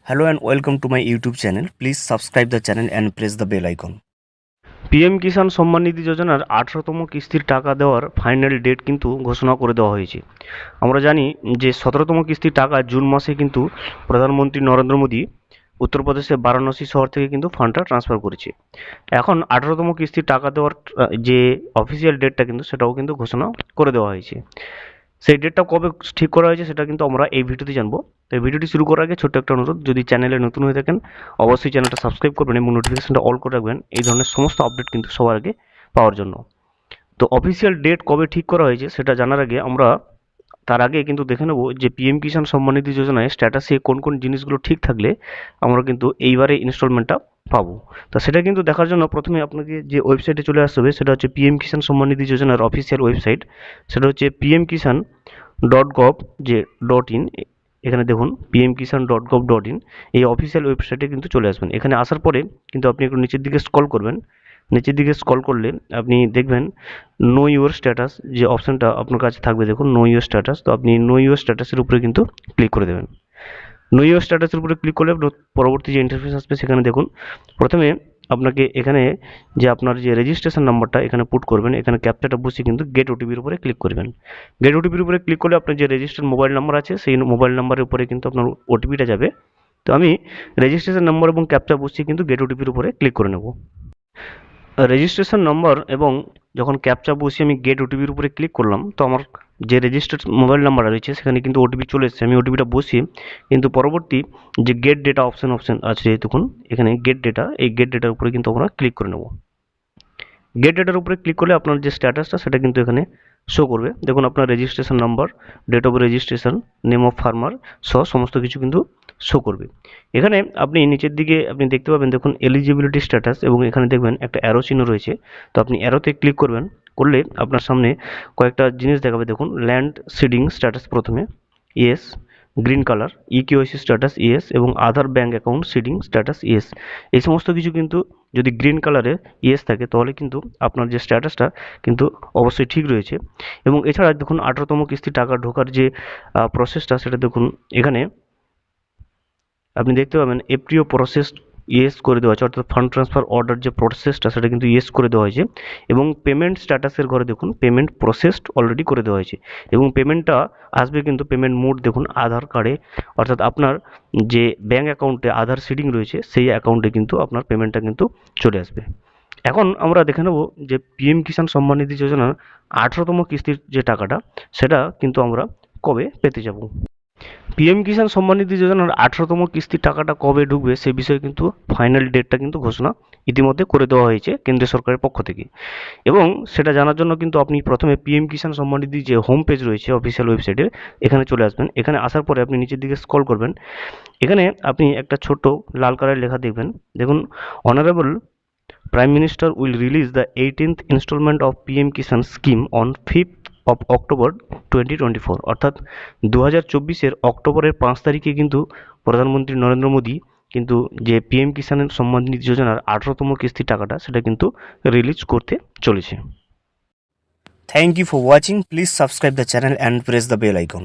Hello and welcome to my YouTube channel. Please subscribe the channel and press the bell icon. PM Kisan Samman Nidhi যোজনার 18তম কিস্তির টাকা দেওয়ার final date কিন্তু ঘোষণা করে দেওয়া হয়েছে। আমরা জানি যে 17তম কিস্তির টাকা জুন মাসে কিন্তু প্রধানমন্ত্রী নরেন্দ্র মোদী উত্তরপ্রদেশের বারাণসী শহর থেকে কিন্তু ফান্ডটা ট্রান্সফার করেছে। এখন 18তম কিস্তির টাকা দেওয়ার যে অফিসিয়াল ডেটটা কিন্তু সেটাও কিন্তু ঘোষণা করে দেওয়া হয়েছে। সেই ডেটটা কবে ঠিক করা হয়েছে সেটা কিন্তু আমরা এই ভিডিওতে জানবো। তো এই ভিডিওটি শুরু করার আগে ছোট্ট একটা অনুরোধ, যদি চ্যানেলে নতুন হয়ে থাকেন অবশ্যই চ্যানেলটা সাবস্ক্রাইব করবেন এবং নোটিফিকেশনটা অল করে রাখবেন এই ধরনের সমস্ত আপডেট কিন্তু সবার আগে পাওয়ার জন্য। তো অফিসিয়াল ডেট কবে ঠিক করা হয়েছে সেটা জানার আগে আমরা তার আগে কিন্তু দেখে নেব যে পিএম কিষাণ সম্মান নিধি যোজনায় স্ট্যাটাসে কোন কোন জিনিসগুলো ঠিক থাকলে আমরা কিন্তু এইবারে ইনস্টলমেন্টটা পাবো। তো সেটা কিন্তু দেখার জন্য প্রথমে আপনাকে যে ওয়েবসাইটে চলে আসতে হবে সেটা হচ্ছে পিএম কিষাণ সম্মান নিধি যোজনার অফিসিয়াল ওয়েবসাইট। সেটা হচ্ছে pmkisan.gov যে .in। এখানে দেখুন pmkisan.gov.in, এই অফিসিয়াল ওয়েবসাইটে কিন্তু চলে আসবেন। এখানে আসার পরে কিন্তু আপনি একটু নিচের দিকে স্ক্রল করবেন। নিচের দিকে স্ক্রল করলে আপনি দেখবেন নো ইউর স্ট্যাটাস যে অপশানটা আপনার কাছে থাকবে, দেখুন নো ইউর স্ট্যাটাস। তো আপনি নো ইউর স্ট্যাটাসের উপরে কিন্তু ক্লিক করে দেবেন। নো ইউর স্ট্যাটাসের উপরে ক্লিক করলে পরবর্তী যে ইন্টারফেস আসবে সেখানে দেখুন প্রথমে আপনাকে এখানে যে আপনার যে রেজিস্ট্রেশন নাম্বারটা এখানে পুট করবেন, এখানে ক্যাপচাটা বসিয়ে কিন্তু গেট ওটিপির উপরে ক্লিক করবেন। গেট ওটিপির উপরে ক্লিক করলে আপনার যে রেজিস্টার্ড মোবাইল নাম্বার আছে সেই মোবাইল নাম্বারের উপরে কিন্তু আপনার ওটিপিটা যাবে। তো আমি রেজিস্ট্রেশন নাম্বার এবং ক্যাপচা বসিয়ে কিন্তু গেট ওটিপির উপরে ক্লিক করে নেব। রেজিস্ট্রেশন নম্বর এবং যখন ক্যাপচা বসিয়ে আমি গেট ওটিপির উপরে ক্লিক করলাম তো আমার যে রেজিস্টার্ড মোবাইল নাম্বার রয়েছে সেখানে কিন্তু ওটিপি চলে এসেছে। আমি ওটিপিটা বসিয়ে কিন্তু পরবর্তী যে গেট ডেটা অপশন আছে দেখুন এখানে গেট ডেটা, এই গেট ডেটার উপরে কিন্তু আমরা ক্লিক করে নেব। গেট ডেটার উপরে ক্লিক করলে আপনার যে স্ট্যাটাসটা সেটা কিন্তু এখানে শো করবে। দেখুন আপনার registration number, date of registration, name of farmer সহ সমস্ত কিছু কিন্তু শো করবে। এখানে আপনি নিচের দিকে আপনি দেখতে পাবেন দেখুন এলিজিবিলিটি স্ট্যাটাস এবং এখানে দেখবেন একটা অ্যারো চিহ্ন রয়েছে। তো আপনি অ্যারোতে ক্লিক করবেন, করলে আপনার সামনে কয়েকটা জিনিস দেখাবে। দেখুন ল্যান্ড সিডিং স্ট্যাটাস প্রথমে yes, green colour eKYC status yes এবং Aadhaar bank account seeding status yes. এই সমস্ত কিছু কিন্তু যদি গ্রিন কালারে ইয়েস থাকে তাহলে কিন্তু আপনার যে স্ট্যাটাসটা কিন্তু অবশ্যই ঠিক রয়েছে। এবং এছাড়া দেখুন 18তম কিস্তি টাকা ঢোকার যে প্রসেসটা সেটা দেখুন এখানে আপনি দেখতে পাবেন এপ্রিও প্রসেস ইয়েস করে দেওয়া হয়েছে, অর্থাৎ ফান্ড ট্রান্সফার অর্ডার যে প্রসেসটা সেটা কিন্তু ইয়েস করে দেওয়া হয়েছে। এবং পেমেন্ট স্ট্যাটাসের ঘরে দেখুন পেমেন্ট প্রসেসড অলরেডি করে দেওয়া হয়েছে এবং পেমেন্টটা আসবে কিন্তু পেমেন্ট মোড দেখুন আধার কার্ডে, অর্থাৎ আপনার যে ব্যাঙ্ক অ্যাকাউন্টে আধার সিডিং রয়েছে সেই অ্যাকাউন্টে কিন্তু আপনার পেমেন্টটা কিন্তু চলে আসবে। এখন আমরা দেখে নেব যে পিএম কিষাণ সম্মান নিধি যোজনার 18তম কিস্তির যে টাকাটা সেটা কিন্তু আমরা কবে পেতে যাব। পিএম কিষাণ সম্মান নিধি যোজনার 18তম কিস্তির টাকাটা কবে ঢুকবে সে বিষয়ে কিন্তু ফাইনাল ডেটটা কিন্তু ঘোষণা ইতিমধ্যে করে দেওয়া হয়েছে কেন্দ্রীয় সরকারের পক্ষ থেকে। এবং সেটা জানার জন্য কিন্তু আপনি প্রথমে পিএম কিষাণ সম্মান নিধি যে হোম পেজ রয়েছে অফিসিয়াল ওয়েবসাইটের এখানে চলে আসবেন। এখানে আসার পরে আপনি নিচের দিকে স্ক্রল করবেন, এখানে আপনি একটা ছোট লাল কালারের লেখা দেখবেন। দেখুন honourable prime minister will release the 18th instalment of PM Kisan scheme on 5th of October 2024, অর্থাৎ 2024-এর অক্টোবরের 5 তারিখে কিন্তু প্রধানমন্ত্রী নরেন্দ্র মোদী কিন্তু যে পিএম কিষাণের সম্মান নিধি যোজনার 18তম কিস্তির টাকাটা সেটা কিন্তু রিলিজ করতে চলেছে। Thank you for watching. Please subscribe the channel and press the bell icon.